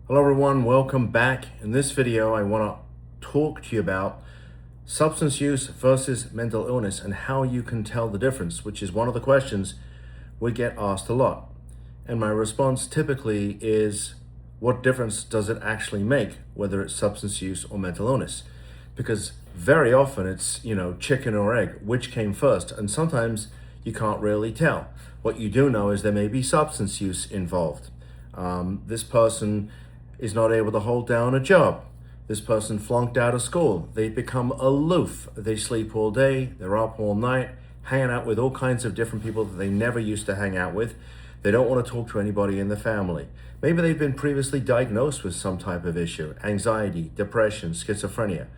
Hello everyone, welcome back. In this video, I want to talk to you about substance use versus mental illness and how you can tell the difference, which is one of the questions we get asked a lot. And my response typically is, what difference does it actually make, whether it's substance use or mental illness? Because very often it's, chicken or egg, which came first? And sometimes you can't really tell. What you do know is there may be substance use involved. This person is not able to hold down a job. This person flunked out of school. They become aloof. They sleep all day. They're up all night, hanging out with all kinds of different people that they never used to hang out with. They don't want to talk to anybody in the family. Maybe they've been previously diagnosed with some type of issue, anxiety, depression, schizophrenia.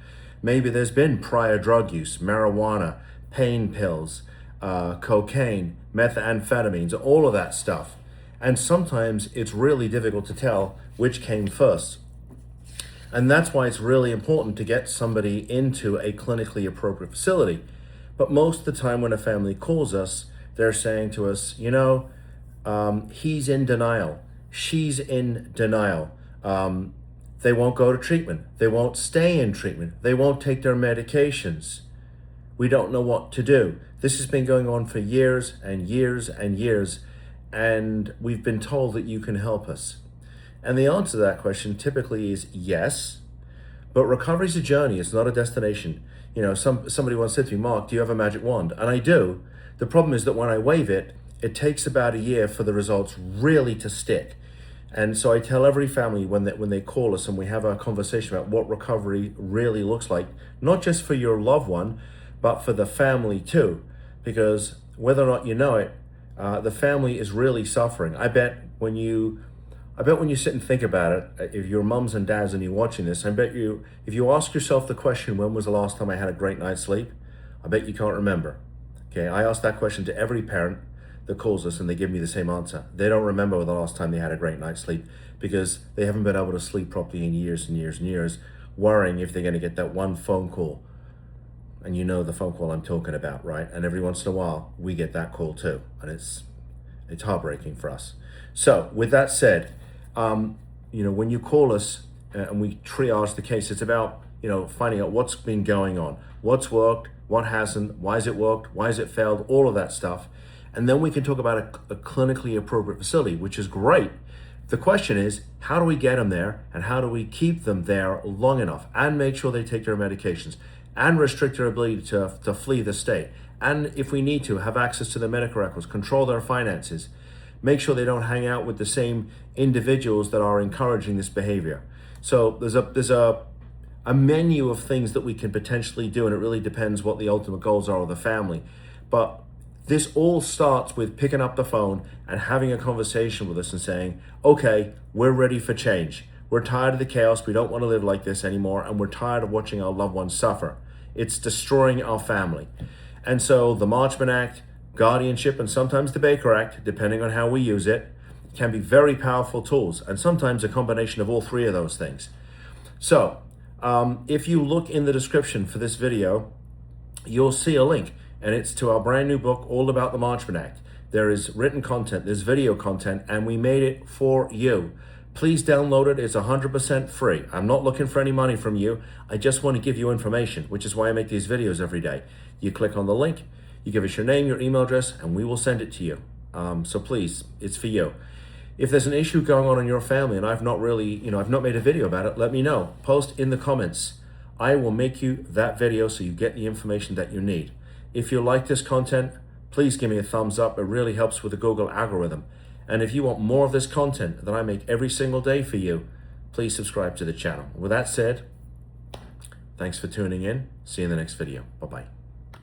Maybe there's been prior drug use, marijuana, pain pills, cocaine, methamphetamines, all of that stuff. And sometimes it's really difficult to tell which came first. And that's why it's really important to get somebody into a clinically appropriate facility. But most of the time when a family calls us, they're saying to us, he's in denial, she's in denial. They won't go to treatment. They won't stay in treatment. They won't take their medications. We don't know what to do. This has been going on for years and years and years. And we've been told that you can help us. And the answer to that question typically is yes, but recovery is a journey, it's not a destination. Somebody once said to me, Mark, do you have a magic wand? And I do. The problem is that when I wave it, it takes about a year for the results really to stick. And so I tell every family when they call us and we have a conversation about what recovery really looks like, not just for your loved one, but for the family too. Because whether or not you know it, the family is really suffering. I bet when you sit and think about it, if your mums and dads and you're watching this, I bet you, if you ask yourself the question, when was the last time I had a great night's sleep? I bet you can't remember. Okay, I ask that question to every parent that calls us and they give me the same answer. They don't remember the last time they had a great night's sleep because they haven't been able to sleep properly in years and years and years, worrying if they're gonna get that one phone call. And you know the phone call I'm talking about, right? And every once in a while, we get that call too. And it's heartbreaking for us. So with that said, when you call us and we triage the case, it's about, finding out what's been going on, what's worked, what hasn't, why has it worked, why has it failed, all of that stuff. And then we can talk about a clinically appropriate facility, which is great. The question is, how do we get them there and how do we keep them there long enough and make sure they take their medications and restrict their ability to flee the state? And if we need to, have access to their medical records, control their finances, make sure they don't hang out with the same individuals that are encouraging this behavior. So there's a menu of things that we can potentially do, and it really depends what the ultimate goals are of the family. But this all starts with picking up the phone and having a conversation with us and saying, okay, we're ready for change. We're tired of the chaos. We don't want to live like this anymore. And we're tired of watching our loved ones suffer. It's destroying our family. And so the Marchman Act, guardianship, and sometimes the Baker Act, depending on how we use it, can be very powerful tools. And sometimes a combination of all three of those things. So if you look in the description for this video, you'll see a link. And it's to our brand new book, all about the Marchman Act. There is written content, there's video content, and we made it for you. Please download it, it's 100% free. I'm not looking for any money from you. I just want to give you information, which is why I make these videos every day. You click on the link, you give us your name, your email address, and we will send it to you. So please, it's for you. If there's an issue going on in your family and I've not made a video about it, let me know. Post in the comments. I will make you that video so you get the information that you need. If you like this content, please give me a thumbs up. It really helps with the Google algorithm. And if you want more of this content that I make every single day for you, please subscribe to the channel. With that said, thanks for tuning in. See you in the next video. Bye-bye.